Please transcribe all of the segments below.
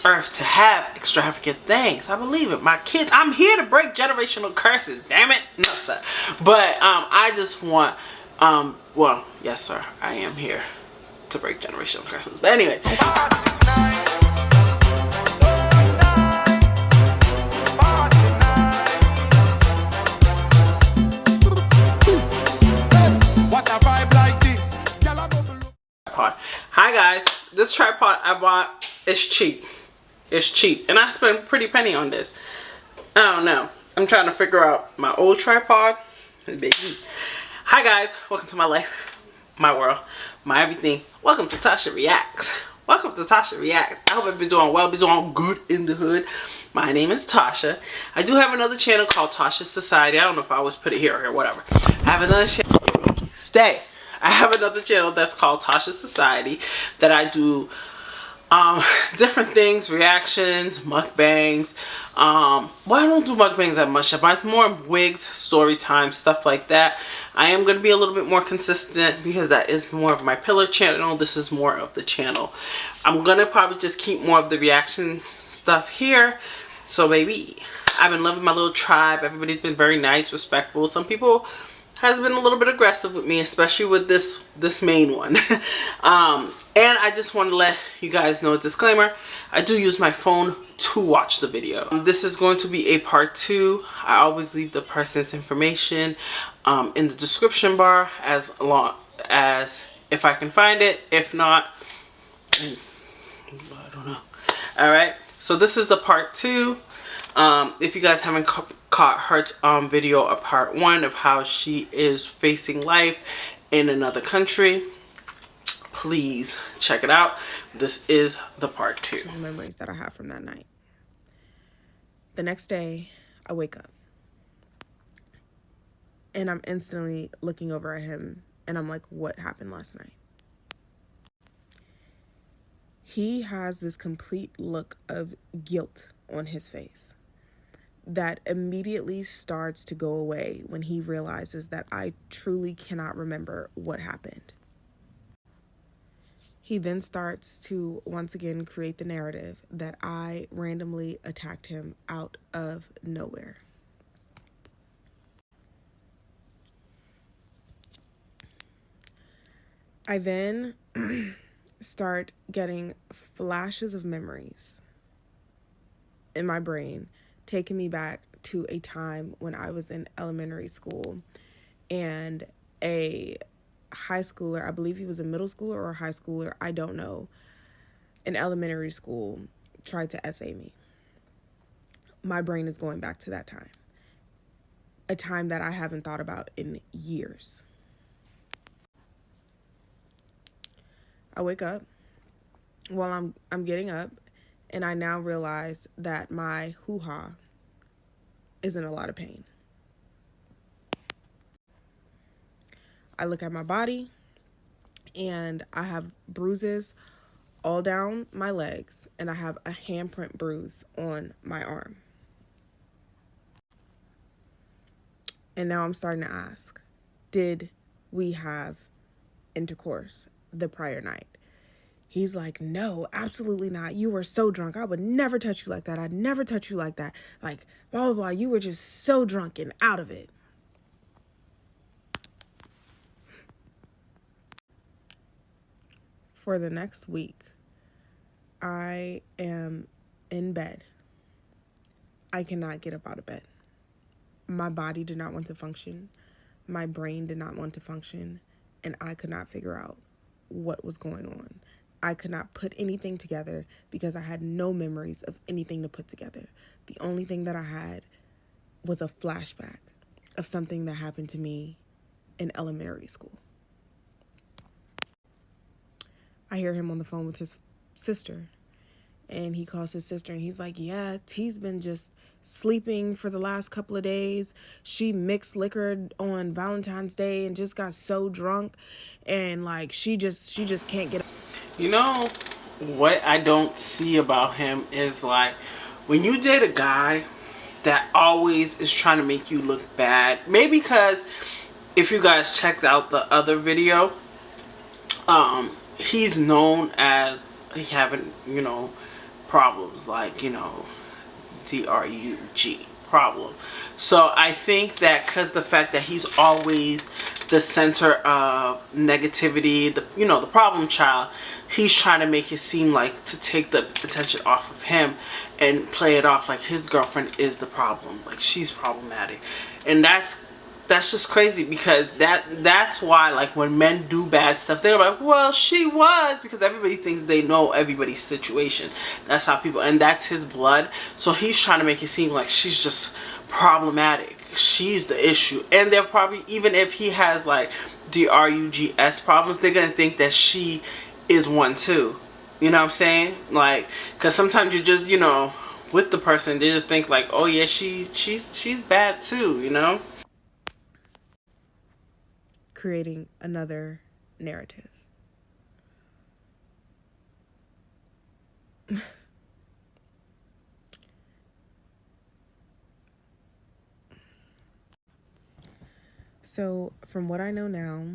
earth to have extravagant things. I believe it. My kids, I'm here to break generational curses, damn it. No sir. But I just want well, yes sir, I am here to break generational curses. But anyway, hi guys, this tripod I bought is cheap. It's cheap, and I spent a pretty penny on this. I don't know. I'm trying to figure out my old tripod. Hi guys, welcome to my life, my world, my everything. Welcome to Tasha Reacts. Welcome to Tasha Reacts. I hope I've been doing well, been doing good in the hood. My name is Tasha. I do have another channel called Tasha Society. I don't know if I always put it here or whatever. I have another channel. I have another channel that's called Tasha Society that I do different things, reactions, mukbangs. Well, I don't do mukbangs that much, but it's more wigs, story time, stuff like that. I am going to be a little bit more consistent because that is more of my pillar channel. This is more of the channel. I'm going to probably just keep more of the reaction stuff here. So baby, I've been loving my little tribe. Everybody's been very nice, respectful. Some people has been a little bit aggressive with me, especially with this main one. And I just want to let you guys know a disclaimer. I do use my phone to watch the video. This is going to be a part 2. I always leave the person's information in the description bar as long as if I can find it. If not, I don't know. Alright, so this is the part 2. If you guys haven't caught her video of part 1 of how she is facing life in another country, please check it out. This is the part 2. These are memories that I have from that night. The next day, I wake up and I'm instantly looking over at him and I'm like, what happened last night? He has this complete look of guilt on his face that immediately starts to go away when he realizes that I truly cannot remember what happened. He then starts to once again create the narrative that I randomly attacked him out of nowhere. I then start getting flashes of memories in my brain, taking me back to a time when I was in elementary school and a high schooler, I believe he was a middle schooler or a high schooler, I don't know, in elementary school tried to essay me. My brain is going back to that time, a time that I haven't thought about in years. I wake up while I'm getting up, and I now realize that my hoo-ha is in a lot of pain. I look at my body and I have bruises all down my legs and I have a handprint bruise on my arm. And now I'm starting to ask, did we have intercourse the prior night? He's like, no, absolutely not. You were so drunk. I would never touch you like that. I'd never touch you like that. Like, blah, blah, blah. You were just so drunk and out of it. For the next week, I am in bed. I cannot get up out of bed. My body did not want to function. My brain did not want to function. And I could not figure out what was going on. I could not put anything together because I had no memories of anything to put together. The only thing that I had was a flashback of something that happened to me in elementary school. I hear him on the phone with his sister, and he calls his sister and he's like, yeah, T's been just sleeping for the last couple of days. She mixed liquor on Valentine's Day and just got so drunk, and like she just can't get up. You know what I don't see about him is, like, when you date a guy that always is trying to make you look bad, maybe because if you guys checked out the other video, he's known as having, you know, problems, like, DRUG, problem. So I think that because the fact that he's always the center of negativity, the problem child, he's trying to make it seem like to take the attention off of him and play it off like his girlfriend is the problem, like she's problematic. And that's just crazy, because that's why, like, when men do bad stuff, they're like, well, she was, because everybody thinks they know everybody's situation. That's how people, and that's his blood. So he's trying to make it seem like she's just problematic, she's the issue. And they're probably, even if he has like DRUGS problems, they're gonna think that she is one too. You know what I'm saying? Like, because sometimes you just, with the person, they just think like, oh yeah, she's bad too. Creating another narrative. So, from what I know now,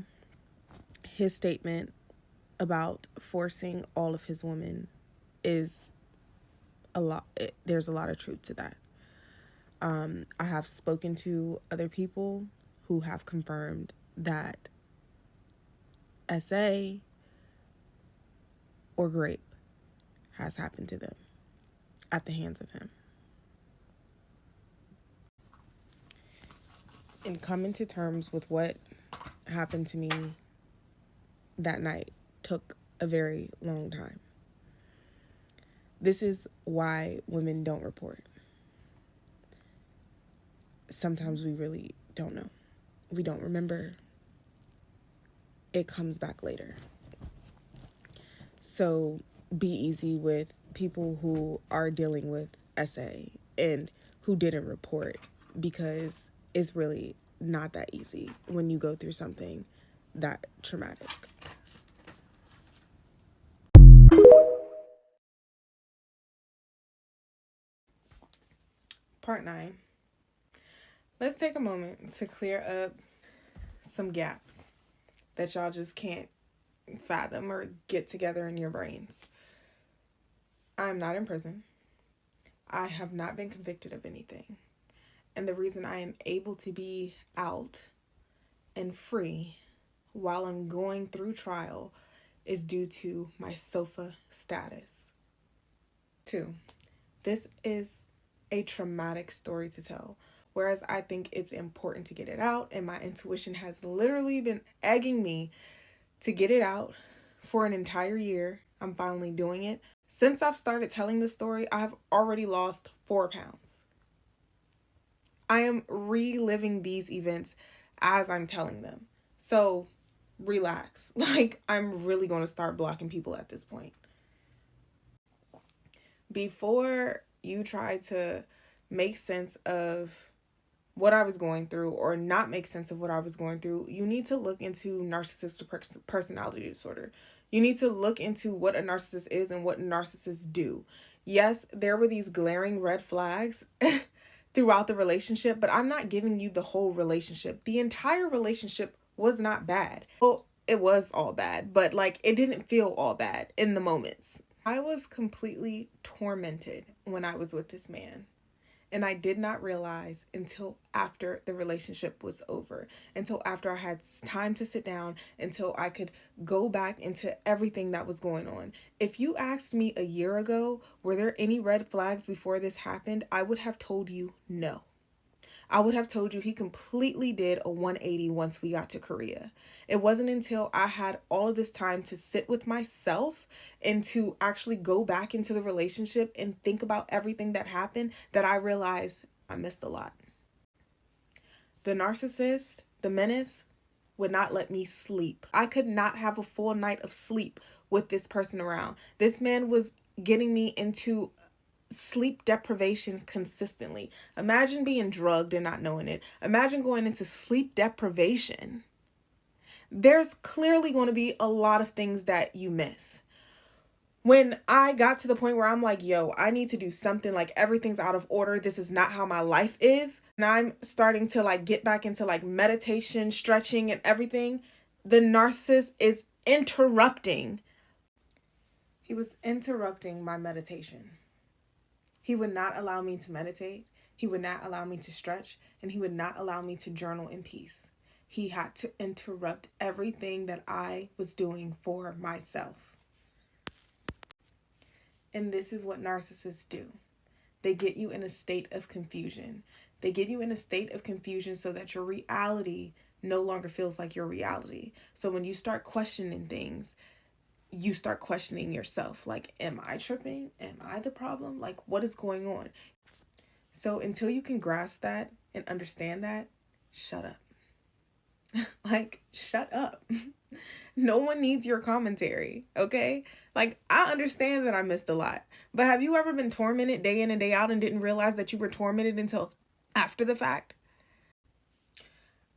his statement about forcing all of his women is a lot. There's a lot of truth to that. I have spoken to other people who have confirmed that SA or grape has happened to them at the hands of him. And coming to terms with what happened to me that night took a very long time. This is why women don't report. Sometimes we really don't know. We don't remember. It comes back later. So be easy with people who are dealing with SA and who didn't report, because it's really not that easy when you go through something that traumatic. Part 9. Let's take a moment to clear up some gaps that y'all just can't fathom or get together in your brains. I'm not in prison. I have not been convicted of anything. And the reason I am able to be out and free while I'm going through trial is due to my SOFA status. 2. This is a traumatic story to tell, whereas I think it's important to get it out, and my intuition has literally been egging me to get it out for an entire year. I'm finally doing it. Since I've started telling this story, I have already lost 4 pounds. I am reliving these events as I'm telling them. So relax. Like, I'm really going to start blocking people at this point. Before you try to make sense of what I was going through or not make sense of what I was going through, you need to look into narcissistic personality disorder. You need to look into what a narcissist is and what narcissists do. Yes, there were these glaring red flags throughout the relationship, but I'm not giving you the whole relationship. The entire relationship was not bad. Well, it was all bad, but like, it didn't feel all bad in the moments. I was completely tormented when I was with this man. And I did not realize until after the relationship was over, until after I had time to sit down, until I could go back into everything that was going on. If you asked me a year ago, were there any red flags before this happened? I would have told you no. I would have told you he completely did a 180 once we got to Korea. It wasn't until I had all of this time to sit with myself and to actually go back into the relationship and think about everything that happened that I realized I missed a lot. The narcissist, the menace, would not let me sleep. I could not have a full night of sleep with this person around. This man was getting me into sleep deprivation consistently. Imagine being drugged and not knowing it. Imagine going into sleep deprivation. There's clearly going to be a lot of things that you miss. When I got to the point where I'm like, yo, I need to do something, like everything's out of order. This is not how my life is. And I'm starting to like get back into like meditation, stretching and everything. The narcissist is interrupting. He was interrupting my meditation. He would not allow me to meditate. He would not allow me to stretch, and he would not allow me to journal in peace. He had to interrupt everything that I was doing for myself. And this is what narcissists do. They get you in a state of confusion. They get you in a state of confusion so that your reality no longer feels like your reality. So when you start questioning things, you start questioning yourself. Like, am I tripping? Am I the problem? Like, what is going on? So until you can grasp that and understand that, shut up. Like, shut up. No one needs your commentary, okay? Like, I understand that I missed a lot, but have you ever been tormented day in and day out and didn't realize that you were tormented until after the fact?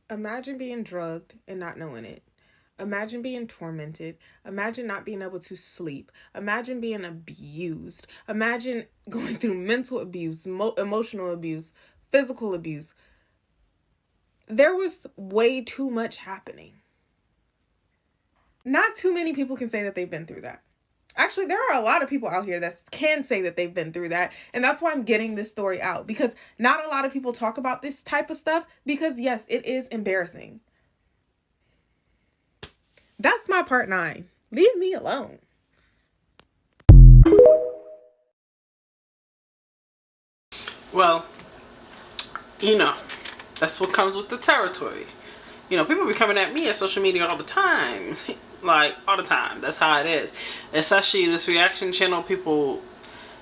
Imagine being drugged and not knowing it. Imagine being tormented. Imagine not being able to sleep. Imagine being abused. Imagine going through mental abuse, emotional abuse, physical abuse. There was way too much happening. Not too many people can say that they've been through that. Actually, there are a lot of people out here that can say that they've been through that. And that's why I'm getting this story out. Because not a lot of people talk about this type of stuff. Because yes, it is embarrassing. That's my part 9. Leave me alone. Well, that's what comes with the territory. People be coming at me at social media all the time. Like, all the time. That's how it is. Especially this reaction channel, people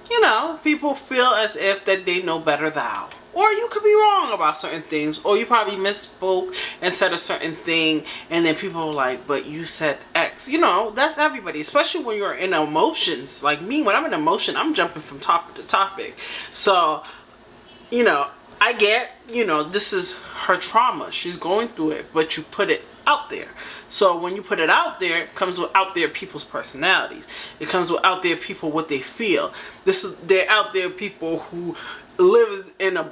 feel as if that they know better thou. Or you could be wrong about certain things. Or you probably misspoke and said a certain thing. And then people are like, but you said X. That's everybody. Especially when you're in emotions. Like me, when I'm in emotion, I'm jumping from topic to topic. So, I get, this is her trauma. She's going through it. But you put it out there. So when you put it out there, it comes with out there people's personalities. It comes with out there people what they feel. They're out there people who live in a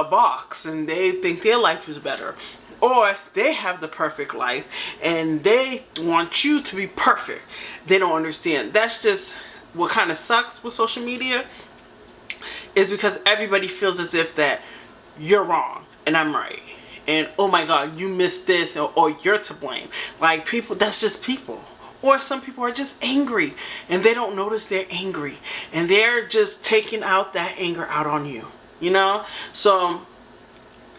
box and they think their life is better. Or they have the perfect life and they want you to be perfect. They don't understand. That's just what kind of sucks with social media, is because everybody feels as if that you're wrong and I'm right. And oh my God, you missed this, or you're to blame. Like, people, that's just people. Or some people are just angry and they don't notice they're angry. And they're just taking out that anger out on you. So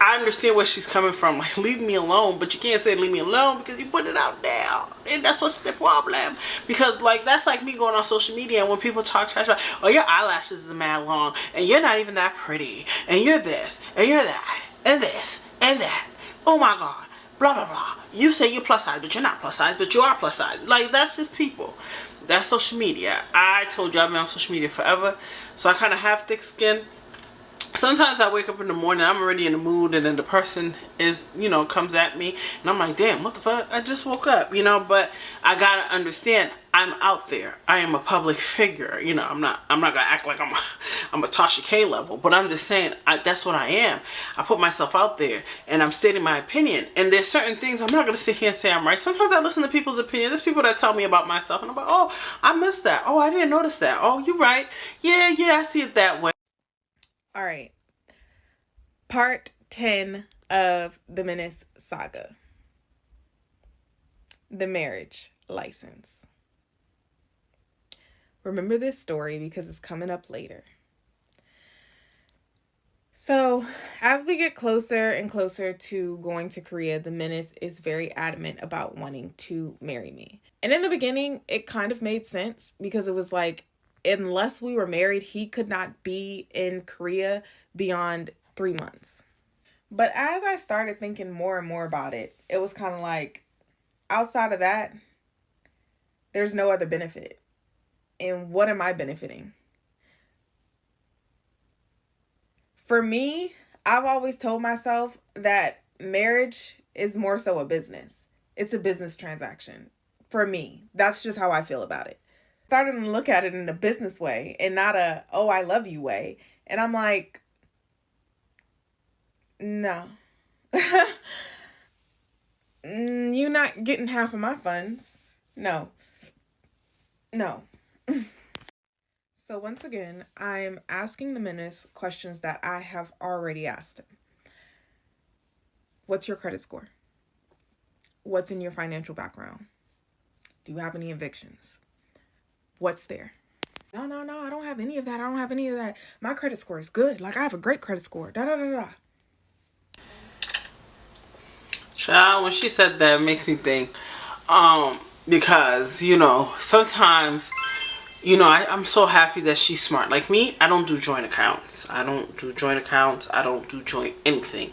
I understand where she's coming from. Like, leave me alone. But you can't say leave me alone because you put it out there. And that's what's the problem. Because, like, that's like me going on social media and when people talk trash about, oh, your eyelashes is mad long and you're not even that pretty. And you're this and you're that and this and that. Oh my God. Blah, blah, blah. You say you're plus size, but you're not plus size, but you are plus size. Like, that's just people. That's social media. I told you I've been on social media forever. So I kind of have thick skin. Sometimes I wake up in the morning, I'm already in the mood, and then the person is, comes at me, and I'm like, damn, what the fuck? I just woke up, but I gotta understand, I'm out there. I am a public figure, I'm not gonna act like I'm a Tasha K level, but I'm just saying, that's what I am. I put myself out there, and I'm stating my opinion, and there's certain things I'm not gonna sit here and say I'm right. Sometimes I listen to people's opinion. There's people that tell me about myself, and I'm like, oh, I missed that. Oh, I didn't notice that. Oh, you're right. Yeah, I see it that way. All right. Part 10 of the Menace saga. The marriage license. Remember this story because it's coming up later. So, as we get closer and closer to going to Korea, the Menace is very adamant about wanting to marry me. And in the beginning, it kind of made sense because it was like, unless we were married, he could not be in Korea beyond 3 months. But as I started thinking more and more about it, it was kind of like, outside of that, there's no other benefit. And what am I benefiting? For me, I've always told myself that marriage is more so a business. It's a business transaction. For me, that's just how I feel about it. Starting to look at it in a business way and not a, oh, I love you way. And I'm like, no. You're not getting half of my funds. No. So once again, I'm asking the menace questions that I have already asked him. What's your credit score? What's in your financial background? Do you have any evictions? What's there? No, I don't have any of that. I don't have any of that. My credit score is good. Like, I have a great credit score. Da da da da. Child, when she said that, it makes me think, because, you know, sometimes, you know, I'm so happy that she's smart. Like me, I don't do joint accounts. I don't do joint anything.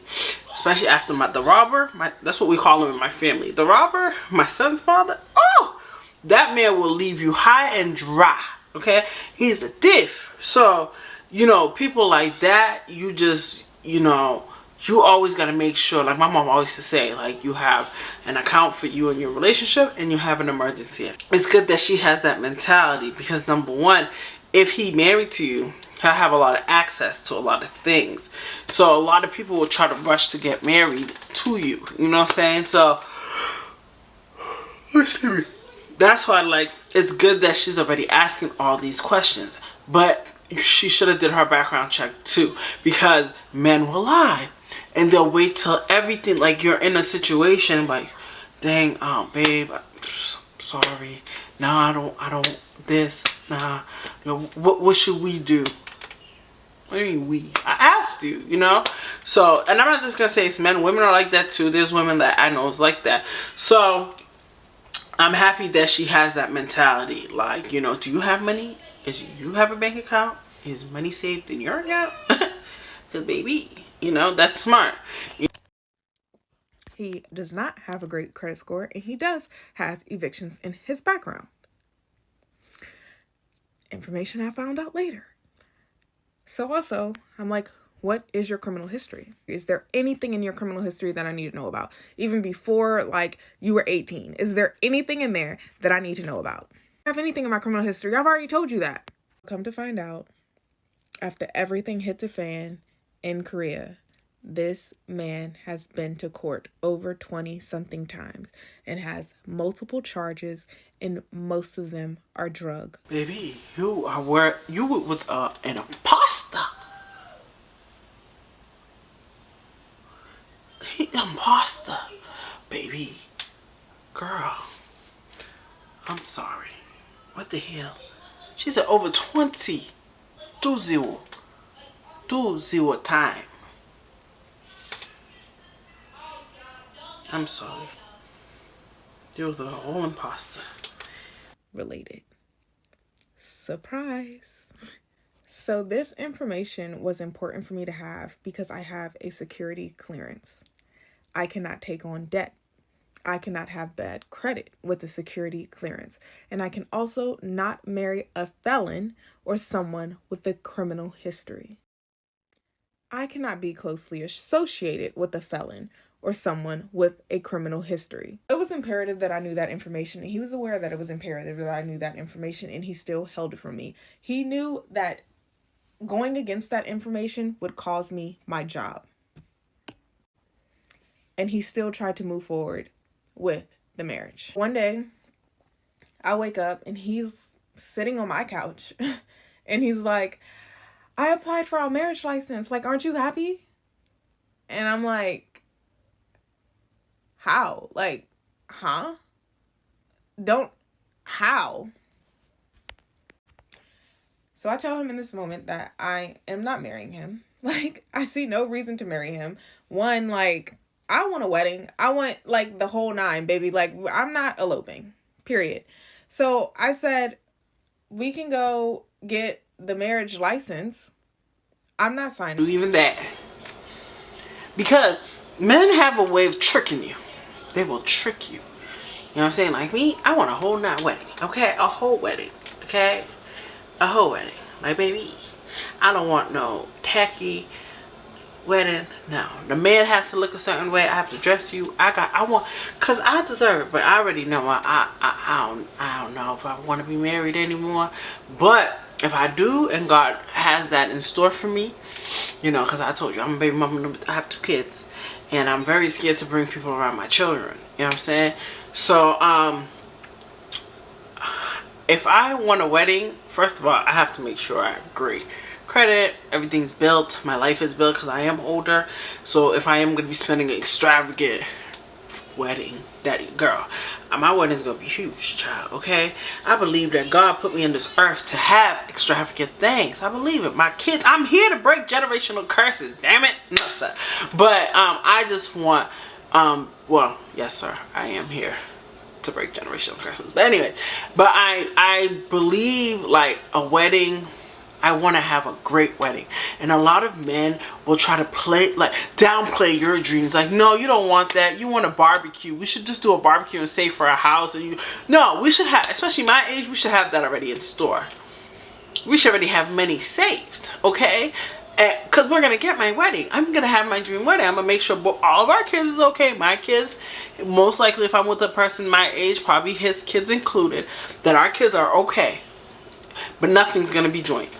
Especially after the robber, that's what we call him in my family. The robber, my son's father, oh, that man will leave you high and dry, okay? He's a thief. So, you know, people like that, you just, you know, you always got to make sure, like my mom always used to say, like, you have an account for you and your relationship and you have an emergency. It's good that she has that mentality because, number one, if he married to you, he'll have a lot of access to a lot of things. So a lot of people will try to rush to get married to you. You know what I'm saying? So, excuse me. That's why, like, it's good that she's already asking all these questions. But she should have did her background check too, because men will lie. And they'll wait till everything, like you're in a situation like, dang, babe, sorry. Nah, I don't, this, nah. You know, what should we do? What do you mean we? I asked you, you know? So, and I'm not just going to say it's men. Women are like that too. There's women that I know is like that. So, I'm happy that she has that mentality. Like, you know, do you have money? You have a bank account? Is money saved in your account? Because, baby, you know, that's smart. He does not have a great credit score, and he does have evictions in his background. Information I found out later. So also, I'm like, what is your criminal history? Is there anything in your criminal history that I need to know about? Even before, like, you were 18. Is there anything in there that I need to know about? I don't have anything in my criminal history. I've already told you that. Come to find out, after everything hit the fan in Korea, this man has been to court over 20-something times and has multiple charges, and most of them are drug. Baby, you were with an imposter. He imposter. Baby. Girl. I'm sorry. What the hell? She said over 20. 20 time. I'm sorry. You was a whole imposter. Related. Surprise. So this information was important for me to have because I have a security clearance. I cannot take on debt. I cannot have bad credit with a security clearance. And I can also not marry a felon or someone with a criminal history. I cannot be closely associated with a felon or someone with a criminal history. It was imperative that I knew that information, and he was aware that it was imperative that I knew that information, and he still held it from me. He knew that going against that information would cause me my job. And he still tried to move forward with the marriage. One day, I wake up and he's sitting on my couch and he's like, I applied for our marriage license. Like, aren't you happy? And I'm like, how? Like, huh? How? So I tell him in this moment that I am not marrying him. Like, I see no reason to marry him. One, like, I want a wedding. I want, like, the whole nine, baby. Like, I'm not eloping, period. So I said, we can go get the marriage license. I'm not signing. Even that. Because men have a way of tricking you. They will trick you. You know what I'm saying? Like me, I want a whole night wedding. Okay? A whole wedding. Okay? A whole wedding. Like, baby, I don't want no tacky wedding. No. The man has to look a certain way. I have to dress you. Cause I deserve it, but I already know I don't know if I want to be married anymore. But if I do, and God has that in store for me, you know, cause I told you I'm a baby mama. I have 2 kids, and I'm very scared to bring people around my children. You know what I'm saying? So if I want a wedding, first of all, I have to make sure I have great credit, everything's built, my life is built, because I am older. So if I am going to be spending an extravagant wedding, girl, my wedding is going to be huge, child, okay? I believe that God put me in this earth to have extravagant things. I believe it. My kids, I'm here to break generational curses, damn it. No, sir. But I just want, well, yes, sir, I am here to break generational curses. But anyway, but I believe like a wedding, I want to have a great wedding. And a lot of men will try to downplay your dreams. Like, no, you don't want that. You want a barbecue. We should just do a barbecue and save for a house. And no, we should have, especially my age, we should have that already in store. We should already have money saved, okay? Because we're going to get my wedding. I'm going to have my dream wedding. I'm going to make sure all of our kids is okay. My kids, most likely if I'm with a person my age, probably his kids included, that our kids are okay. But nothing's going to be joint.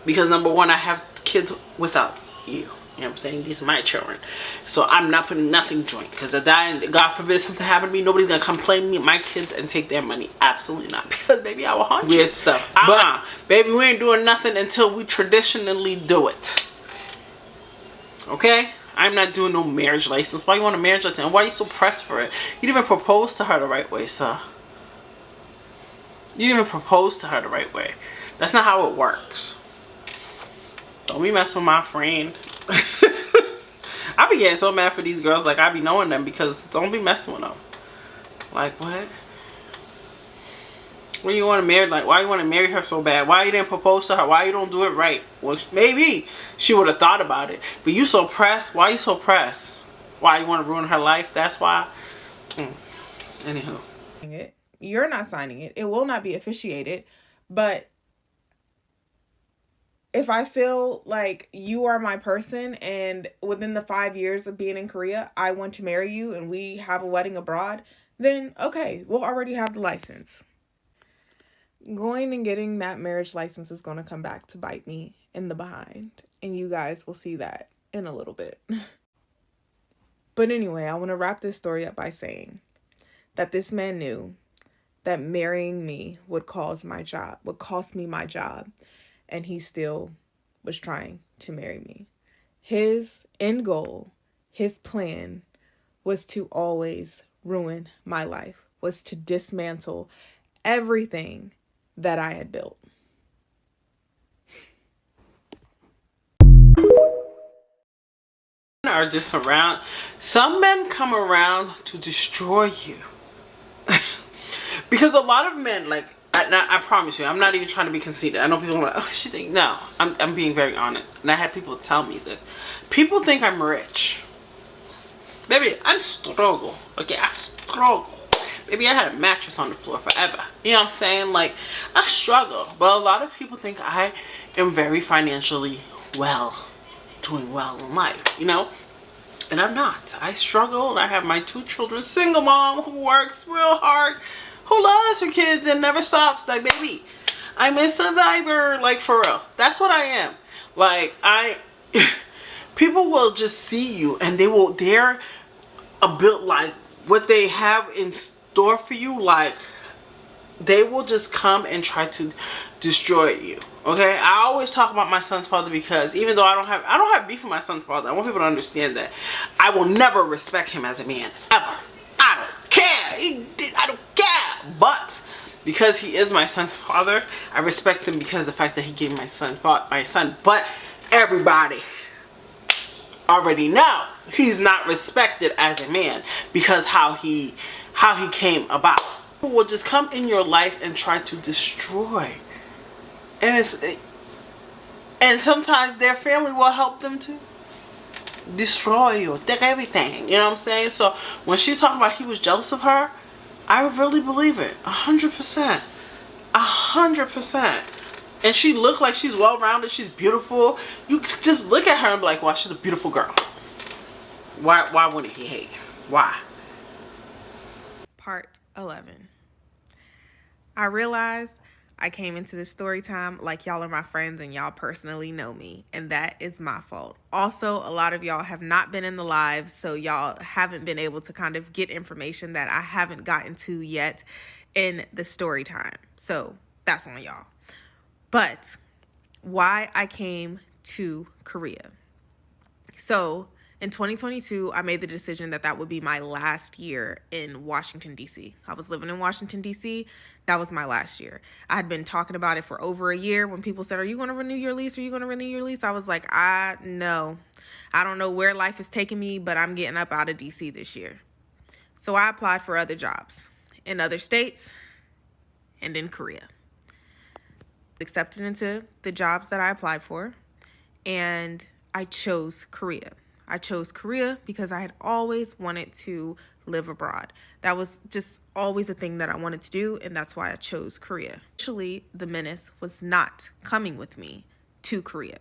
Because number one, I have kids without you. You know what I'm saying? These are my children. So I'm not putting nothing joint. Because if God forbid something happened to me, nobody's going to come claim me, my kids, and take their money. Absolutely not. Because baby, I will haunt you. Weird stuff. But baby, we ain't doing nothing until we traditionally do it. Okay? I'm not doing no marriage license. Why you want a marriage license? And why are you so pressed for it? You didn't even propose to her the right way, sir. You didn't even propose to her the right way. That's not how it works. Don't be messing with my friend. I be getting so mad for these girls. Like, I be knowing them because don't be messing with them. Like, what? When you want to marry, like, why you want to marry her so bad? Why you didn't propose to her? Why you don't do it right? Well, maybe she would have thought about it. But you so pressed. Why you so pressed? Why you want to ruin her life? That's why. Anywho. You're not signing it. It will not be officiated. But if I feel like you are my person and within the 5 years of being in Korea, I want to marry you and we have a wedding abroad, then okay, we'll already have the license. Going and getting that marriage license is going to come back to bite me in the behind. And you guys will see that in a little bit. But anyway, I want to wrap this story up by saying that this man knew that marrying me would cost me my job. And he still was trying to marry me. His end goal, his plan, was to always ruin my life, was to dismantle everything that I had built. Are just around. Some men come around to destroy you. Because a lot of men, like, I promise you, I'm not even trying to be conceited. I know people are like, oh, she think, no, I'm being very honest. And I had people tell me this. People think I'm rich. Baby, I'm struggle. Okay, I struggle. Baby, I had a mattress on the floor forever. You know what I'm saying? Like, I struggle. But a lot of people think I am very financially well, doing well in life, you know? And I'm not. I struggle. I have my 2 children, single mom who works real hard, who loves her kids and never stops. Like, baby, I'm a survivor. Like, for real. That's what I am. Like, people will just see you and they're a bit like what they have in store for you. Like, they will just come and try to destroy you. Okay, I always talk about my son's father because even though I don't have beef with my son's father, I want people to understand that I will never respect him as a man ever. I don't care. I don't care. But because he is my son's father, I respect him because of the fact that he gave my son. But everybody already know he's not respected as a man because how he came about. People will just come in your life and try to destroy. And sometimes their family will help them to destroy you, take everything. You know what I'm saying? So when she's talking about he was jealous of her, I really believe it. 100%. 100%. And she looked like she's well-rounded. She's beautiful. You just look at her and be like, wow, she's a beautiful girl. Why wouldn't he hate? Why? Part 11. I realized I came into this story time like y'all are my friends and y'all personally know me, and that is my fault. Also, a lot of y'all have not been in the lives, so y'all haven't been able to kind of get information that I haven't gotten to yet in the story time. So that's on y'all. But why I came to Korea. So in 2022, I made the decision that would be my last year in Washington, D.C. I was living in Washington, D.C. That was my last year. I had been talking about it for over a year. When people said, are you going to renew your lease? Are you going to renew your lease? I was like, no. I don't know where life is taking me, but I'm getting up out of D.C. this year. So I applied for other jobs in other states and in Korea. Accepted into the jobs that I applied for, and I chose Korea. I chose Korea because I had always wanted to live abroad. That was just always a thing that I wanted to do, and that's why I chose Korea. Actually, the Menace was not coming with me to Korea.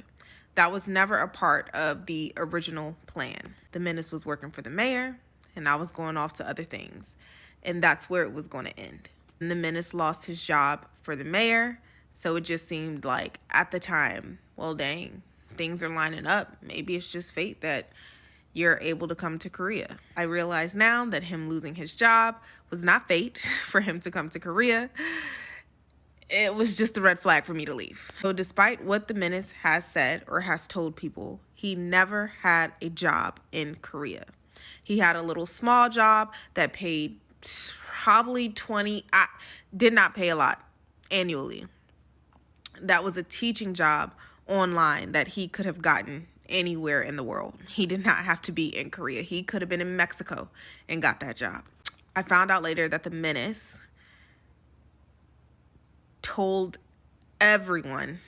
That was never a part of the original plan. The Menace was working for the mayor, and I was going off to other things, and that's where it was going to end. And the Menace lost his job for the mayor, so it just seemed like at the time, well, dang, things are lining up. Maybe it's just fate that you're able to come to Korea. I realize now that him losing his job was not fate for him to come to Korea. It was just a red flag for me to leave. So despite what the Menace has said or has told people, he never had a job in Korea. He had a little small job that paid probably did not pay a lot annually. That was a teaching job online that he could have gotten anywhere in the world. He did not have to be in Korea. He could have been in Mexico and got that job. I found out later that the Menace told everyone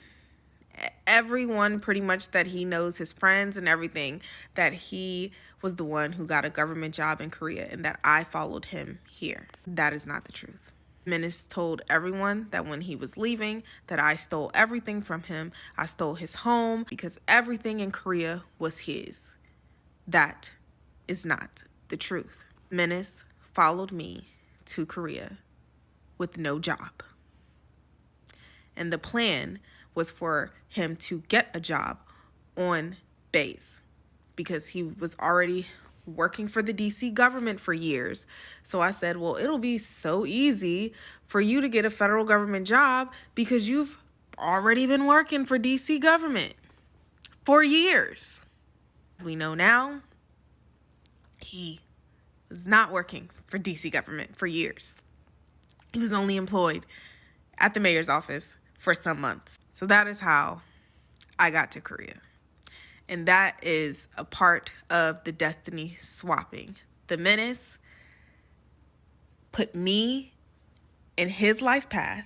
pretty much that he knows, his friends and everything, that he was the one who got a government job in Korea and that I followed him here. That is not the truth. Menace told everyone that when he was leaving, that I stole everything from him. I stole his home because everything in Korea was his. That is not the truth. Menace followed me to Korea with no job. And the plan was for him to get a job on base because he was already working for the DC government for years. So I said, well, it'll be so easy for you to get a federal government job because you've already been working for DC government for years. As we know now, he was not working for DC government for years. He was only employed at the mayor's office for some months. So that is how I got to Korea. And that is a part of the destiny swapping. The Menace put me in his life path,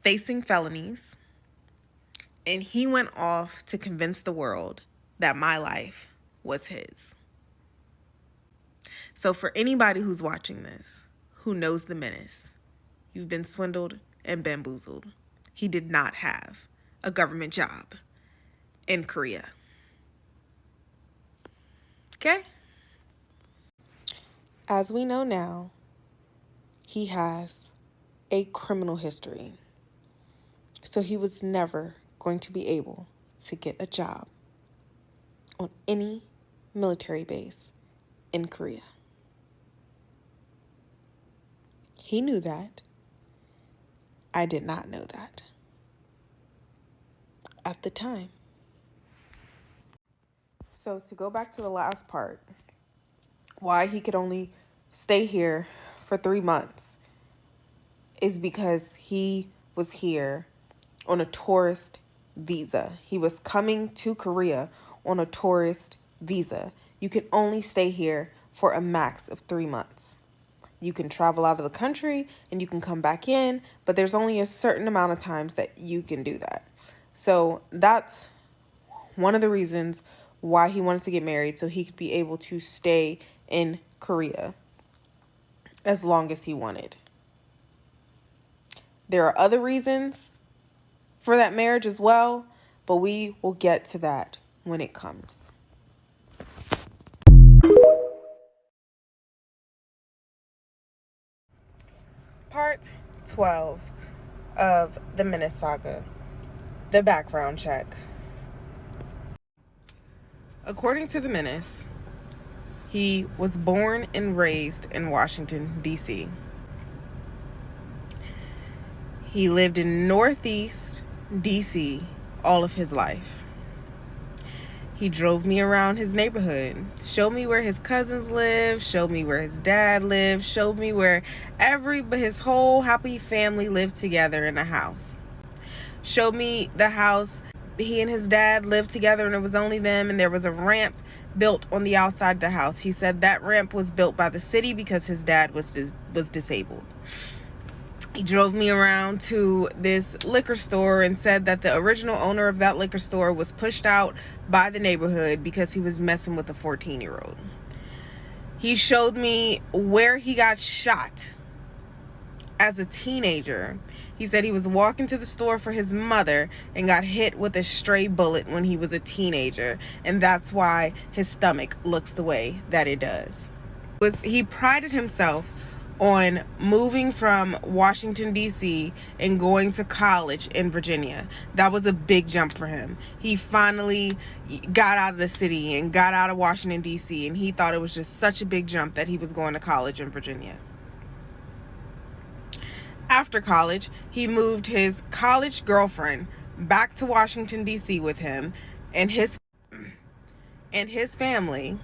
facing felonies, and he went off to convince the world that my life was his. So for anybody who's watching this, who knows the Menace, you've been swindled and bamboozled. He did not have a government job in Korea. Okay? As we know now, he has a criminal history. So he was never going to be able to get a job on any military base in Korea. He knew that. I did not know that at the time. So to go back to the last part, why he could only stay here for 3 months is because he was here on a tourist visa. He was coming to Korea on a tourist visa. You can only stay here for a max of 3 months. You can travel out of the country and you can come back in, but there's only a certain amount of times that you can do that. So that's one of the reasons why he wanted to get married, so he could be able to stay in Korea as long as he wanted. There are other reasons for that marriage as well, but we will get to that when it comes. Part 12 of the Menace Saga, the background check. According to the Menace, he was born and raised in Washington, D.C. He lived in Northeast DC all of his life. He drove me around his neighborhood, showed me where his cousins lived, showed me where his dad lived, showed me where his whole happy family lived together in a house. Showed me the house he and his dad lived together, and it was only them, and there was a ramp built on the outside of the house. He said that ramp was built by the city because his dad was disabled. He drove me around to this liquor store and said that the original owner of that liquor store was pushed out by the neighborhood because he was messing with a 14-year-old. He showed me where he got shot as a teenager. He said he was walking to the store for his mother and got hit with a stray bullet when he was a teenager, and that's why his stomach looks the way that it does. He prided himself on moving from Washington, D.C. and going to college in Virginia. That was a big jump for him. He finally got out of the city and got out of Washington, D.C., and he thought it was just such a big jump that he was going to college in Virginia. After college, he moved his college girlfriend back to Washington, D.C. with him and his family,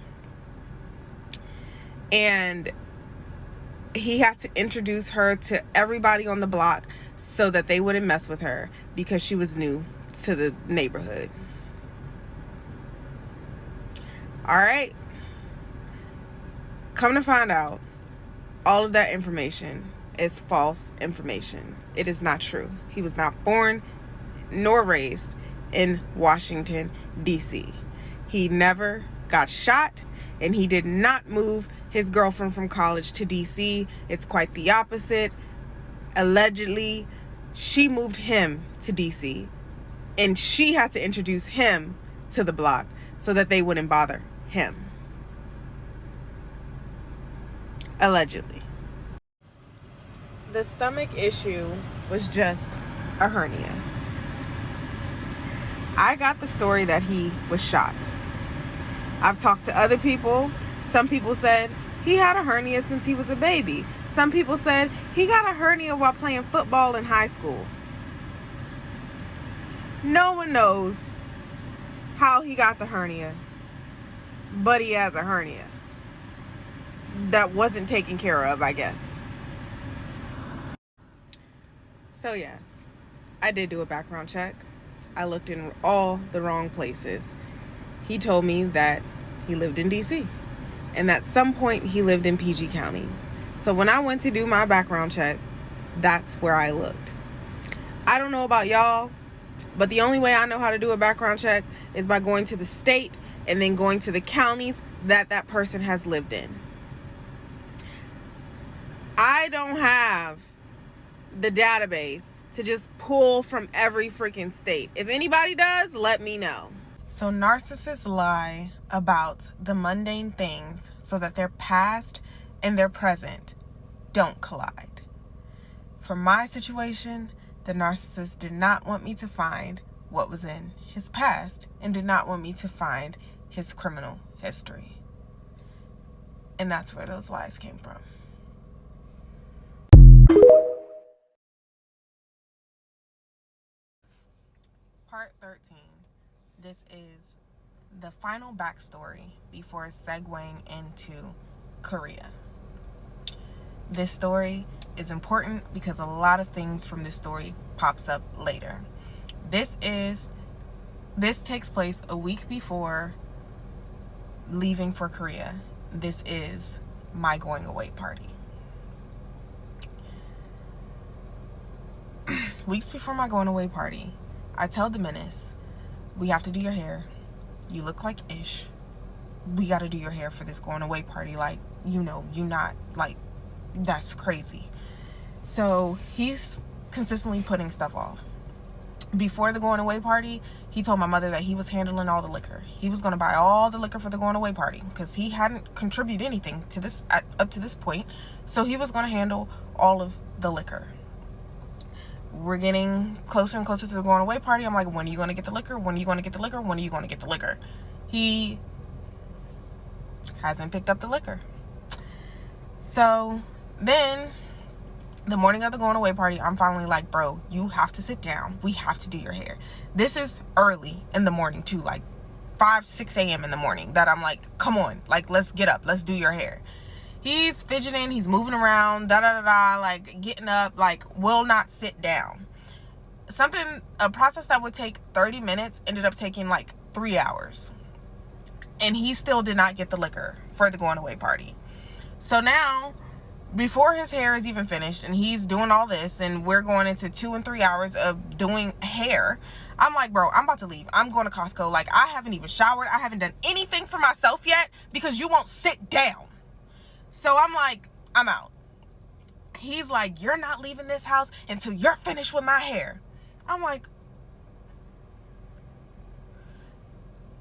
and he had to introduce her to everybody on the block so that they wouldn't mess with her because she was new to the neighborhood. All right. Come to find out, all of that information is false information. It is not true. He was not born nor raised in Washington, D.C. He never got shot, and he did not move his girlfriend from college to DC. It's quite the opposite. Allegedly, she moved him to DC, and she had to introduce him to the block so that they wouldn't bother him. Allegedly. The stomach issue was just a hernia. I got the story that he was shot. I've talked to other people. Some people said he had a hernia since he was a baby. Some people said he got a hernia while playing football in high school. No one knows how he got the hernia, but he has a hernia that wasn't taken care of, I guess. So yes, I did do a background check. I looked in all the wrong places. He told me that he lived in DC. And at some point, he lived in PG County. So when I went to do my background check, that's where I looked. I don't know about y'all, but the only way I know how to do a background check is by going to the state and then going to the counties that that person has lived in. I don't have the database to just pull from every freaking state. If anybody does, let me know. So narcissists lie about the mundane things so that their past and their present don't collide. For my situation, the narcissist did not want me to find what was in his past and did not want me to find his criminal history. And that's where those lies came from. Part 13. This is the final backstory before segueing into Korea. This story is important because a lot of things from this story pops up later. This takes place a week before leaving for Korea. This is my going away party. Weeks before my going away party, I tell the menace, we have to do your hair. You look like Ish. We got to do your hair for this going away party. Like, you not, like, that's crazy. So he's consistently putting stuff off. Before the going away party, he told my mother that he was handling all the liquor. He was going to buy all the liquor for the going away party because he hadn't contributed anything to this up to this point. So he was going to handle all of the liquor. We're getting closer and closer to the going away party. I'm like, when are you going to get the liquor? When are you going to get the liquor? When are you going to get the liquor? He hasn't picked up the liquor. So then The morning of the going away party, I'm finally like, bro, you have to sit down. We have to do your hair. This is early in the morning too, like 5-6 a.m. in the morning, that I'm like, come on, like, let's get up, let's do your hair. He's fidgeting, he's moving around, like getting up, like will not sit down. A process that would take 30 minutes ended up taking like 3 hours. And he still did not get the liquor for the going away party. So now, before his hair is even finished and he's doing all this and we're going into 2 and 3 hours of doing hair, I'm like, bro, I'm about to leave. I'm going to Costco. Like, I haven't even showered. I haven't done anything for myself yet because you won't sit down. So I'm like, I'm out. He's like, you're not leaving this house until you're finished with my hair. I'm like,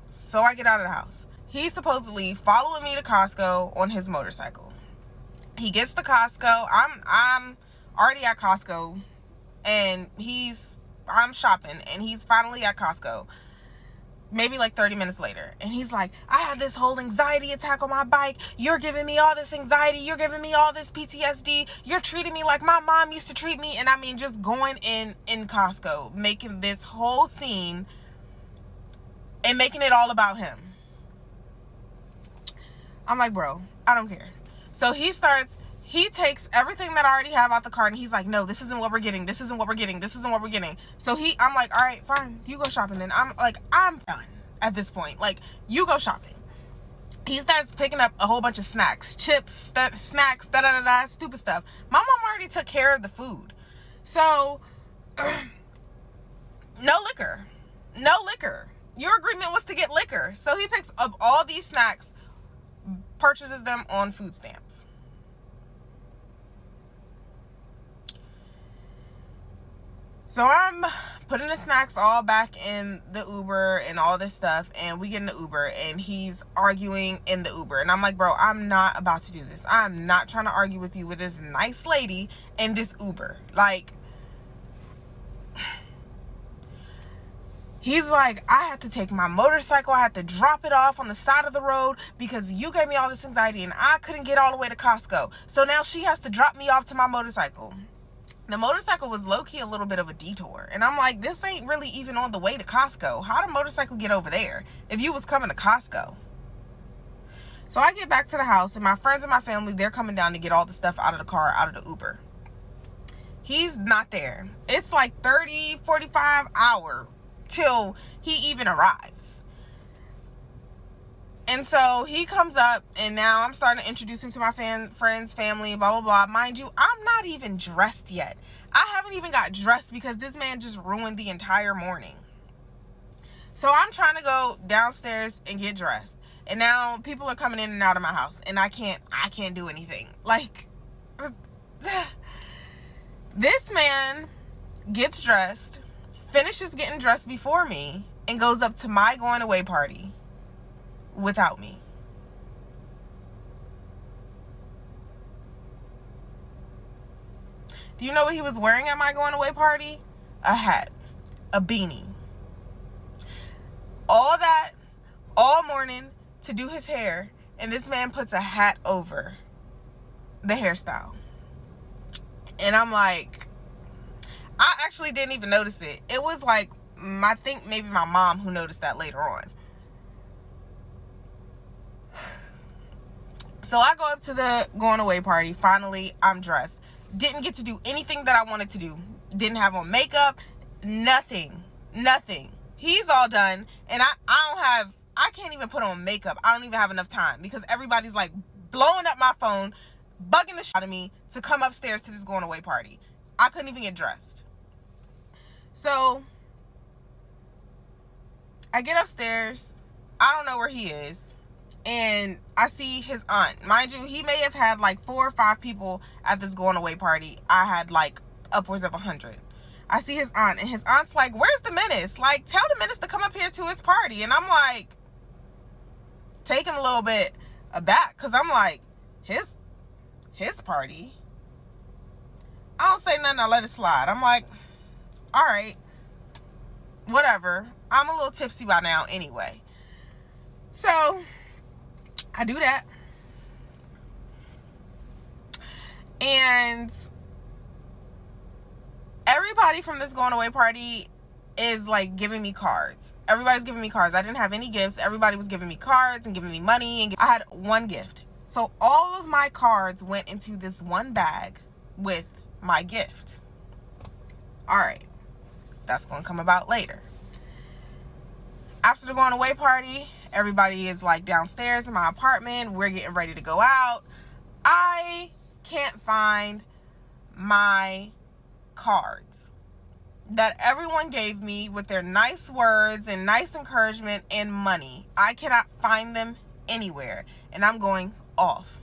so I get out of the house. He's supposedly following me to Costco on his motorcycle. He gets to Costco. I'm already at Costco, and I'm shopping, and he's finally at Costco. Maybe like 30 minutes later, and he's like, I had this whole anxiety attack on my bike. You're giving me all this anxiety. You're giving me all this PTSD. You're treating me like my mom used to treat me. And I mean, just going in Costco, making this whole scene and making it all about him. I'm like, bro, I don't care. So he takes everything that I already have out the cart, and he's like, no, this isn't what we're getting. This isn't what we're getting. This isn't what we're getting. So I'm like, all right, fine. You go shopping then. I'm done at this point. Like, you go shopping. He starts picking up a whole bunch of snacks, chips, snacks, stupid stuff. My mom already took care of the food. So, no liquor. Your agreement was to get liquor. So he picks up all these snacks, purchases them on food stamps. So I'm putting the snacks all back in the Uber and all this stuff, and we get in the Uber, and he's arguing in the Uber. And I'm like, bro, I'm not about to do this. I'm not trying to argue with you with this nice lady in this Uber. Like, he's like, I had to take my motorcycle. I had to drop it off on the side of the road because you gave me all this anxiety, and I couldn't get all the way to Costco. So now she has to drop me off to my motorcycle. The motorcycle was low-key a little bit of a detour. And I'm like, this ain't really even on the way to Costco. How did motorcycle get over there if you was coming to Costco? So I get back to the house, and my friends and my family, they're coming down to get all the stuff out of the car, out of the Uber. He's not there. It's like 30, 45 hours till he even arrives. And so he comes up, and now I'm starting to introduce him to my friends, family, blah, blah, blah. Mind you, I'm not even dressed yet. I haven't even got dressed because this man just ruined the entire morning. So I'm trying to go downstairs and get dressed. And now people are coming in and out of my house, and I can't do anything. Like, this man gets dressed, finishes getting dressed before me, and goes up to my going away party without me. Do you know what he was wearing at my going away party? A hat, a beanie. All that, all morning to do his hair, and this man puts a hat over the hairstyle. And I'm like, I actually didn't even notice it. It was like, I think maybe my mom who noticed that later on. So I go up to the going away party. I I'm dressed. Didn't get to do anything that I wanted to do. Didn't have on makeup. Nothing. He's all done. And I can't even put on makeup. I don't even have enough time because everybody's like blowing up my phone, bugging the shit out of me to come upstairs to this going away party. I couldn't even get dressed. So I get upstairs. I don't know where he is. And I see his aunt. Mind you, he may have had like 4 or 5 people at this going away party. I had like upwards of 100. I see his aunt, and his aunt's like, where's the menace? Like, tell the menace to come up here to his party. And I'm like, taking a little bit aback, because I'm like, his party? I don't say nothing, I let it slide. I'm like, all right, whatever. I'm a little tipsy by now anyway. So I do that. And everybody from this going away party is like giving me cards. Everybody's giving me cards. I didn't have any gifts. Everybody was giving me cards and giving me money, and I had one gift. So all of my cards went into this one bag with my gift. All right, that's gonna come about later. After the going away party, everybody is like downstairs in my apartment. We're getting ready to go out. I can't find my cards that everyone gave me with their nice words and nice encouragement and money. I cannot find them anywhere, and I'm going off.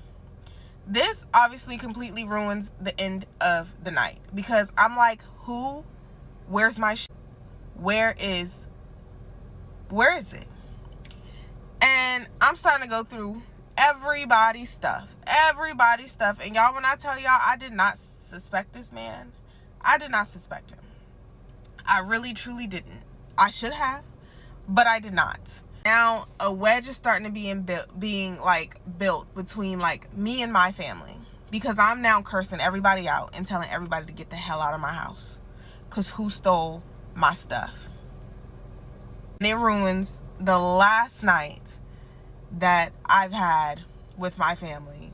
This obviously completely ruins the end of the night, because I'm like, where's my where is it? And I'm starting to go through everybody's stuff. And y'all, when I tell y'all, I did not suspect this man. I did not suspect him. I really truly didn't. I should have, but I did not. Now a wedge is starting to being built between like me and my family, because I'm now cursing everybody out and telling everybody to get the hell out of my house, because who stole my stuff? And it ruins the last night that I've had with my family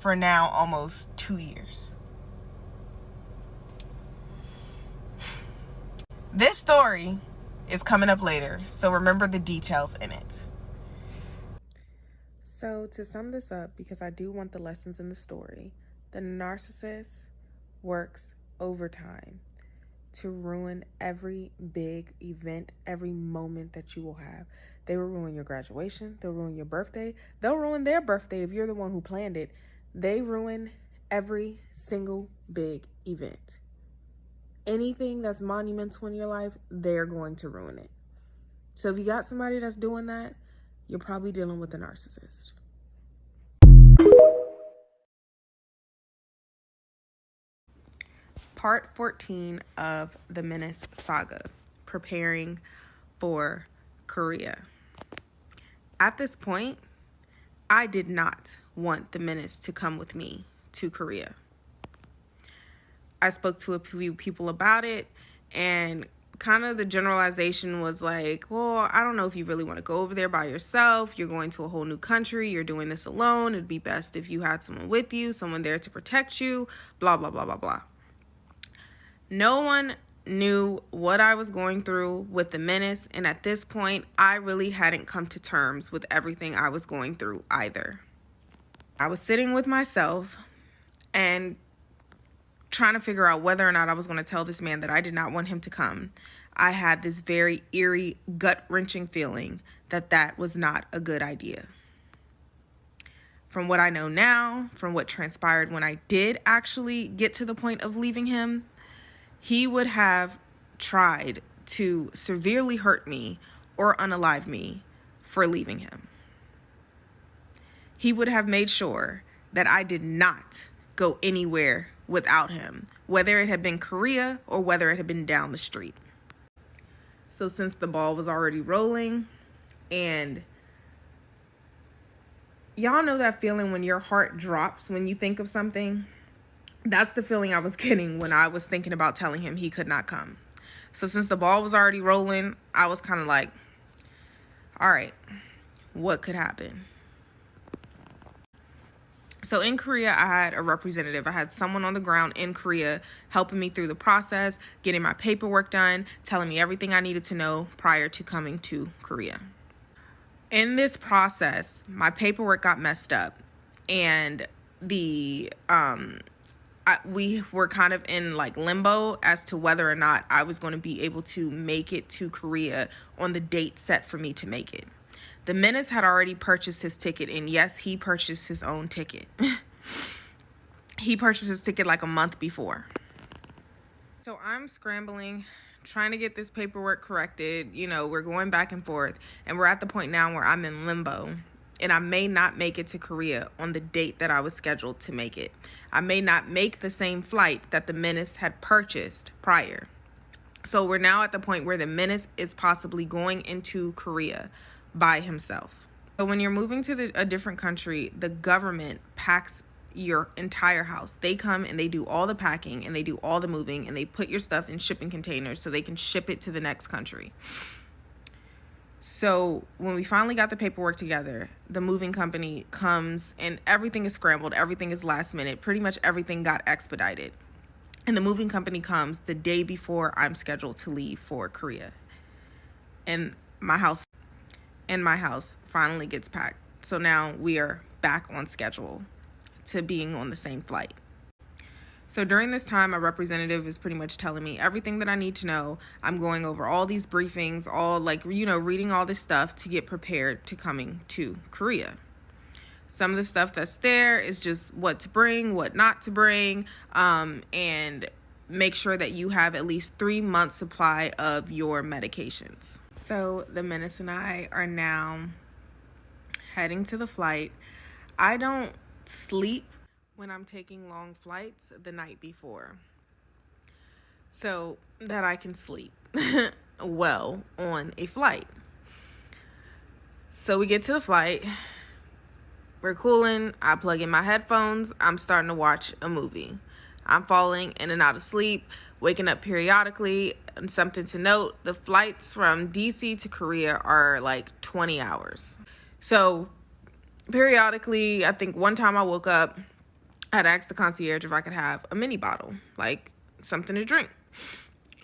for now almost 2 years. This story is coming up later, so remember the details in it. So to sum this up, because I do want the lessons in the story, the narcissist works overtime to ruin every big event, every moment that you will have. They will ruin your graduation. They'll ruin your birthday. They'll ruin their birthday if you're the one who planned it. They ruin every single big event. Anything that's monumental in your life, they're going to ruin it. So if you got somebody that's doing that, you're probably dealing with a narcissist. Part 14 of the Menace Saga, preparing for Korea. At this point, I did not want the Menace to come with me to Korea. I spoke to a few people about it, and kind of the generalization was like, well, I don't know if you really want to go over there by yourself. You're going to a whole new country. You're doing this alone. It'd be best if you had someone with you, someone there to protect you, blah, blah, blah, blah, blah. No one knew what I was going through with the Menace, and at this point, I really hadn't come to terms with everything I was going through either. I was sitting with myself and trying to figure out whether or not I was going to tell this man that I did not want him to come. I had this very eerie, gut-wrenching feeling that that was not a good idea. From what I know now, from what transpired when I did actually get to the point of leaving him, he would have tried to severely hurt me or unalive me for leaving him. He would have made sure that I did not go anywhere without him, whether it had been Korea or whether it had been down the street. So since the ball was already rolling, and y'all know that feeling when your heart drops when you think of something? That's the feeling I was getting when I was thinking about telling him he could not come. So since the ball was already rolling, I was kind of like, all right, what could happen? So in Korea, I had a representative. I had someone on the ground in Korea helping me through the process, getting my paperwork done, telling me everything I needed to know prior to coming to Korea. In this process, my paperwork got messed up, and we were kind of in like limbo as to whether or not I was going to be able to make it to Korea on the date set for me to make it. The Menace had already purchased his ticket, and yes, he purchased his own ticket. He purchased his ticket like a month before. So I'm scrambling, trying to get this paperwork corrected. You know, we're going back and forth, and we're at the point now where I'm in limbo, and I may not make it to Korea on the date that I was scheduled to make it. I may not make the same flight that the Menace had purchased prior. So we're now at the point where the Menace is possibly going into Korea by himself. So when you're moving to a different country, the government packs your entire house. They come and they do all the packing and they do all the moving and they put your stuff in shipping containers so they can ship it to the next country. So when we finally got the paperwork together, the moving company comes and everything is scrambled. Everything is last minute. Pretty much everything got expedited. And the moving company comes the day before I'm scheduled to leave for Korea. And my house finally gets packed. So now we are back on schedule to being on the same flight. So during this time, my representative is pretty much telling me everything that I need to know. I'm going over all these briefings, all reading all this stuff to get prepared to coming to Korea. Some of the stuff that's there is just what to bring, what not to bring, and make sure that you have at least 3 months supply of your medications. So the Menace and I are now heading to the flight. I don't sleep when I'm taking long flights the night before, so that I can sleep well on a flight. So we get to the flight, we're cooling, I plug in my headphones, I'm starting to watch a movie. I'm falling in and out of sleep, waking up periodically. And something to note, the flights from DC to Korea are like 20 hours. So periodically, I think one time I woke up, I'd asked the concierge if I could have a mini bottle, like something to drink.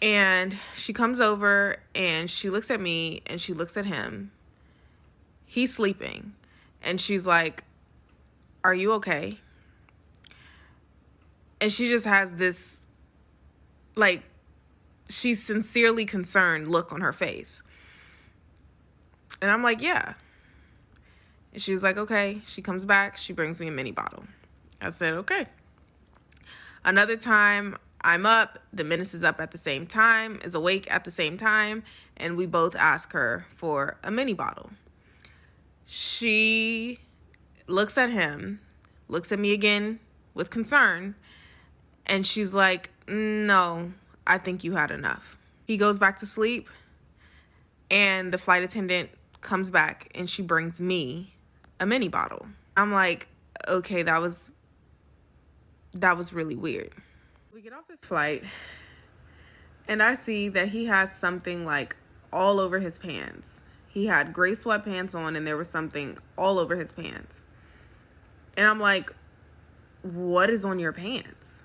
And she comes over and she looks at me and she looks at him. He's sleeping. And she's like, "Are you okay?" And she just has this, like, she's sincerely concerned look on her face. And I'm like, "Yeah." And she was like, "Okay." She comes back. She brings me a mini bottle. I said, "Okay." Another time, I'm up. The Menace is up at the same time, is awake at the same time, and we both ask her for a mini bottle. She looks at him, looks at me again with concern, and she's like, "No, I think you had enough." He goes back to sleep, and the flight attendant comes back, and she brings me a mini bottle. I'm like, okay, that was really weird. We get off this flight, and I see that he has something like all over his pants. He had gray sweatpants on, and there was something all over his pants. And I'm like, "What is on your pants?"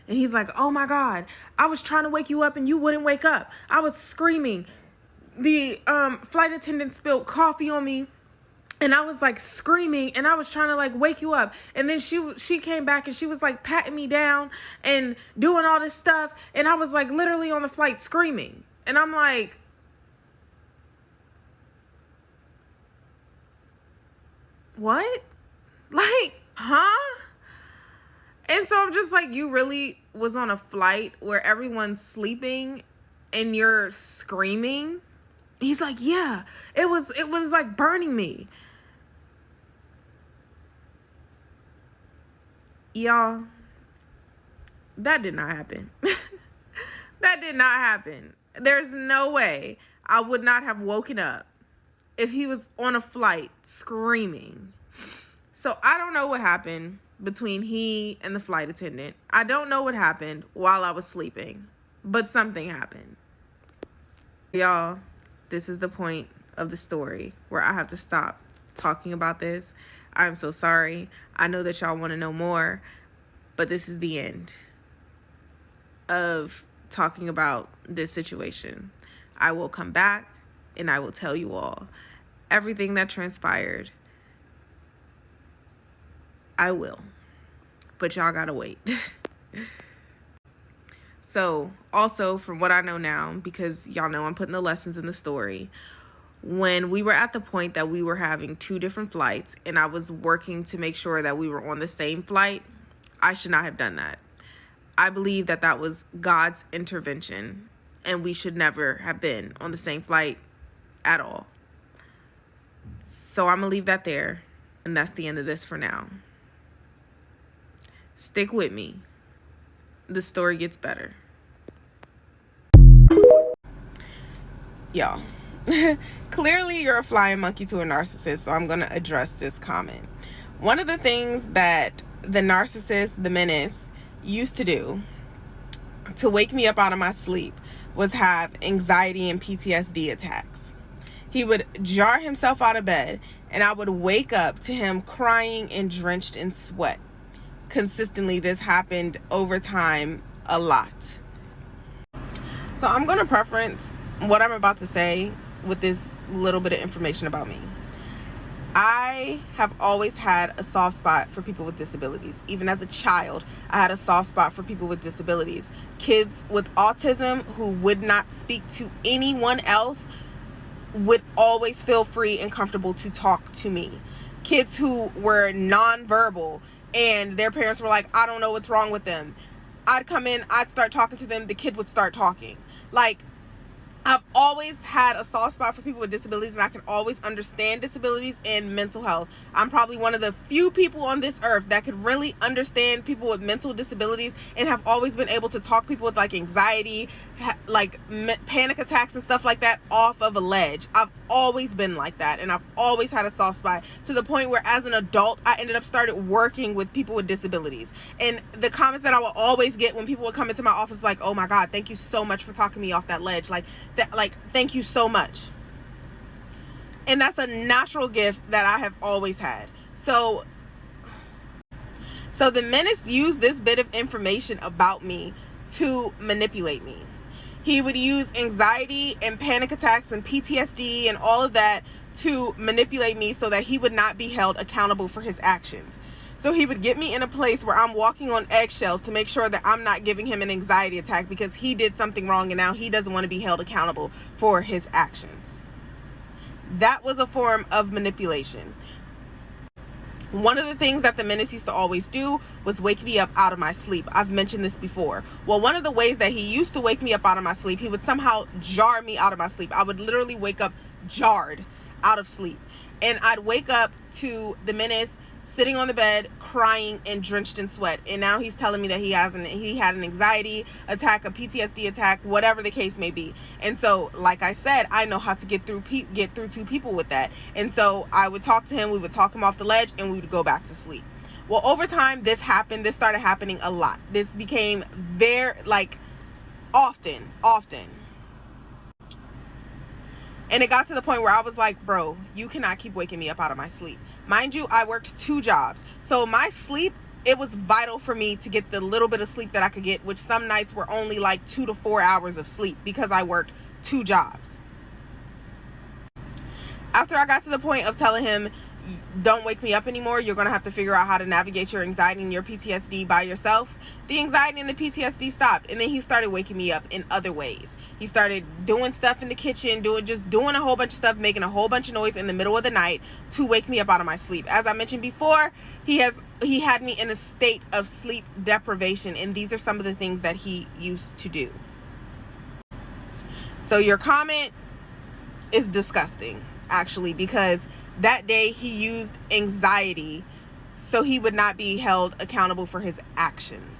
And he's like, "Oh my God, I was trying to wake you up and you wouldn't wake up. I was screaming. The flight attendant spilled coffee on me. And I was like screaming and I was trying to like wake you up. And then she came back and she was like patting me down and doing all this stuff. And I was like literally on the flight screaming." And I'm like, "What? Like, huh?" And so I'm just like, "You really was on a flight where everyone's sleeping and you're screaming?" He's like, "Yeah, it was like burning me." Y'all, that did not happen. That did not happen. There's no way I would not have woken up if he was on a flight screaming. So I don't know what happened between he and the flight attendant. I don't know what happened while I was sleeping, but something happened. Y'all, this is the point of the story where I have to stop talking about this. I'm so sorry. I know that y'all want to know more, but this is the end of talking about this situation. I will come back and I will tell you all everything that transpired. I will, but y'all gotta wait. So also from what I know now, because y'all know I'm putting the lessons in the story, when we were at the point that we were having 2 different flights and I was working to make sure that we were on the same flight, I should not have done that. I believe that that was God's intervention and we should never have been on the same flight at all. So I'm gonna leave that there, and that's the end of this for now. Stick with me. The story gets better. Y'all, clearly you're a flying monkey to a narcissist, so I'm going to address this comment. One of the things that the narcissist, the menace, used to do to wake me up out of my sleep was have anxiety and PTSD attacks. He would jar himself out of bed, and I would wake up to him crying and drenched in sweat. Consistently, this happened over time a lot. So I'm going to preference what I'm about to say with this little bit of information about me. I have always had a soft spot for people with disabilities. Even as a child, I had a soft spot for people with disabilities. Kids with autism who would not speak to anyone else would always feel free and comfortable to talk to me. Kids who were nonverbal and their parents were like, I don't know what's wrong with them. I'd come in, I'd start talking to them, the kid would start talking. Like, I've always had a soft spot for people with disabilities, and I can always understand disabilities and mental health. I'm probably one of the few people on this earth that could really understand people with mental disabilities, and have always been able to talk people with like anxiety, like panic attacks and stuff like that off of a ledge. I've always been like that, and I've always had a soft spot, to the point where as an adult I ended up started working with people with disabilities. And the comments that I will always get when people would come into my office like, oh my God, thank you so much for talking me off that ledge. Like, thank you so much. And that's a natural gift that I have always had. So the menace used this bit of information about me to manipulate me. He would use anxiety and panic attacks and PTSD and all of that to manipulate me so that he would not be held accountable for his actions. So he would get me in a place where I'm walking on eggshells to make sure that I'm not giving him an anxiety attack because he did something wrong and now he doesn't want to be held accountable for his actions. That was a form of manipulation. One of the things that the menace used to always do was wake me up out of my sleep. I've mentioned this before. Well, one of the ways that he used to wake me up out of my sleep, he would somehow jar me out of my sleep. I would literally wake up jarred out of sleep. And I'd wake up to the menace sitting on the bed crying and drenched in sweat, and now he's telling me that he had an anxiety attack, a PTSD attack, whatever the case may be. And so, like I said, I know how to get through to people with that. And so I would talk to him, we would talk him off the ledge, and we would go back to sleep. Well, over time this started happening a lot. This became very often. And it got to the point where I was like, bro, you cannot keep waking me up out of my sleep. Mind you, I worked 2 jobs. So my sleep, it was vital for me to get the little bit of sleep that I could get, which some nights were only like 2 to 4 hours of sleep because I worked 2 jobs. After I got to the point of telling him, don't wake me up anymore, you're going to have to figure out how to navigate your anxiety and your PTSD by yourself, the anxiety and the PTSD stopped. And then he started waking me up in other ways. He started doing stuff in the kitchen, doing a whole bunch of stuff, making a whole bunch of noise in the middle of the night to wake me up out of my sleep. As I mentioned before, he had me in a state of sleep deprivation, and these are some of the things that he used to do. So your comment is disgusting, actually, because that day he used anxiety so he would not be held accountable for his actions.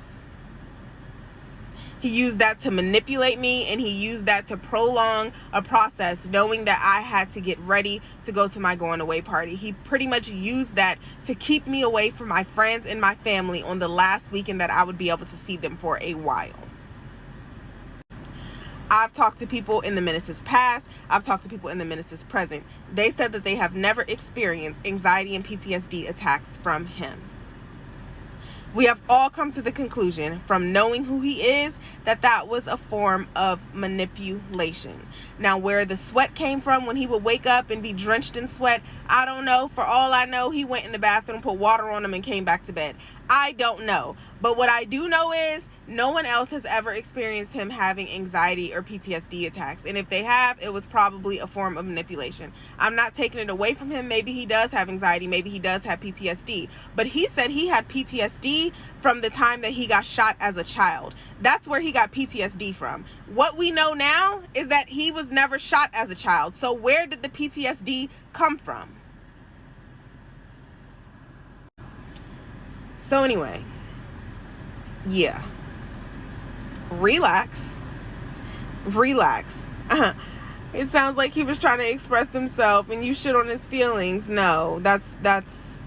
He used that to manipulate me, and he used that to prolong a process, knowing that I had to get ready to go to my going away party. He pretty much used that to keep me away from my friends and my family on the last weekend that I would be able to see them for a while. I've talked to people in the menace's past. I've talked to people in the menace's present. They said that they have never experienced anxiety and PTSD attacks from him. We have all come to the conclusion from knowing who he is that was a form of manipulation. Now, where the sweat came from when he would wake up and be drenched in sweat, I don't know. For all I know, he went in the bathroom, put water on him, and came back to bed. I don't know. But what I do know is no one else has ever experienced him having anxiety or PTSD attacks. And if they have, it was probably a form of manipulation. I'm not taking it away from him. Maybe he does have anxiety. Maybe he does have PTSD. But he said he had PTSD from the time that he got shot as a child. That's where he got PTSD from. What we know now is that he was never shot as a child. So where did the PTSD come from? So anyway, yeah. Relax. It sounds like he was trying to express himself and you shit on his feelings. No, that's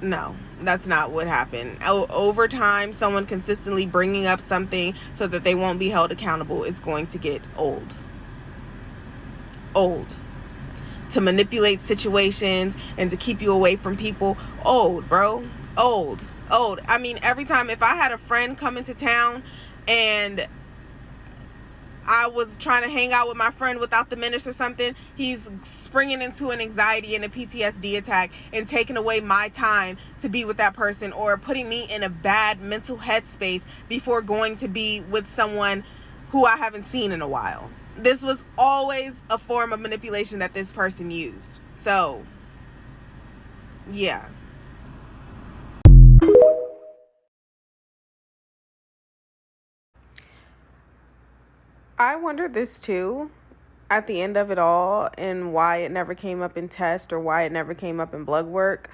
not what happened. Over time, someone consistently bringing up something so that they won't be held accountable is going to get old. To manipulate situations and to keep you away from people. Old, bro. Old. I mean, every time if I had a friend come into town and I was trying to hang out with my friend without the menace or something, he's springing into an anxiety and a PTSD attack and taking away my time to be with that person, or putting me in a bad mental headspace before going to be with someone who I haven't seen in a while. This was always a form of manipulation that this person used. So, yeah. I wondered this too at the end of it all, and why it never came up in test or why it never came up in blood work.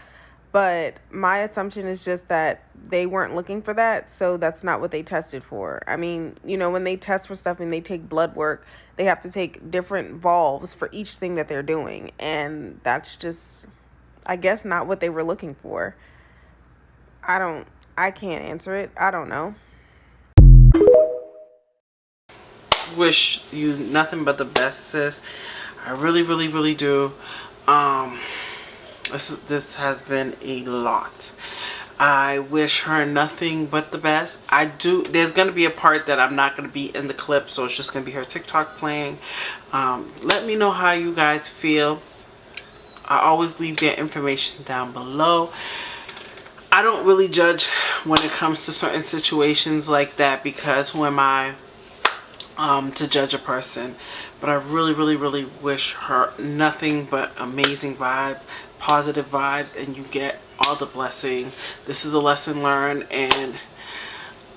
But my assumption is just that they weren't looking for that, so that's not what they tested for. I mean, you know, when they test for stuff and they take blood work, they have to take different valves for each thing that they're doing. And that's just, I guess, not what they were looking for. I can't answer it. I don't know. Wish you nothing but the best, sis. I really, really, really do. This has been a lot. I wish her nothing but the best. There's going to be a part that I'm not going to be in the clip, so it's just going to be her TikTok playing. Let me know how you guys feel. I always leave their information down below. I don't really judge when it comes to certain situations like that, because who am I to judge a person? But I really, really, really wish her nothing but amazing positive vibes, and you get all the blessing. This is a lesson learned, and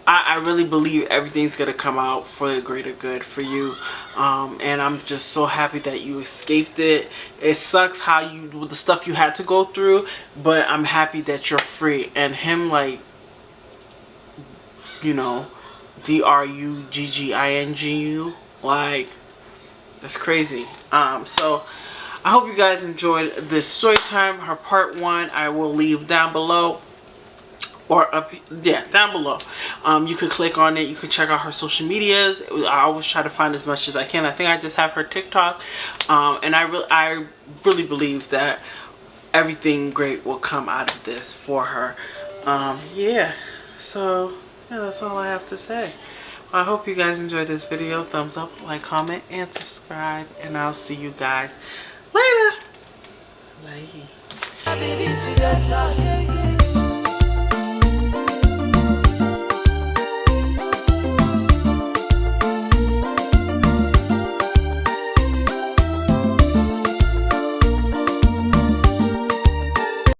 I really believe everything's gonna come out for the greater good for you. And I'm just so happy that you escaped it. It sucks the stuff you had to go through, but I'm happy that you're free. And him, like, you know, DRUGGINGU, like, that's crazy. So I hope you guys enjoyed this story time. Her part 1 I will leave down below, or up, yeah, down below. You could click on it. You can check out her social medias. I always try to find as much as I can. I think I just have her TikTok, and I really believe that everything great will come out of this for her. Yeah, so yeah, that's all I have to say. I hope you guys enjoyed this video. Thumbs up, like, comment, and subscribe. And I'll see you guys later. Bye.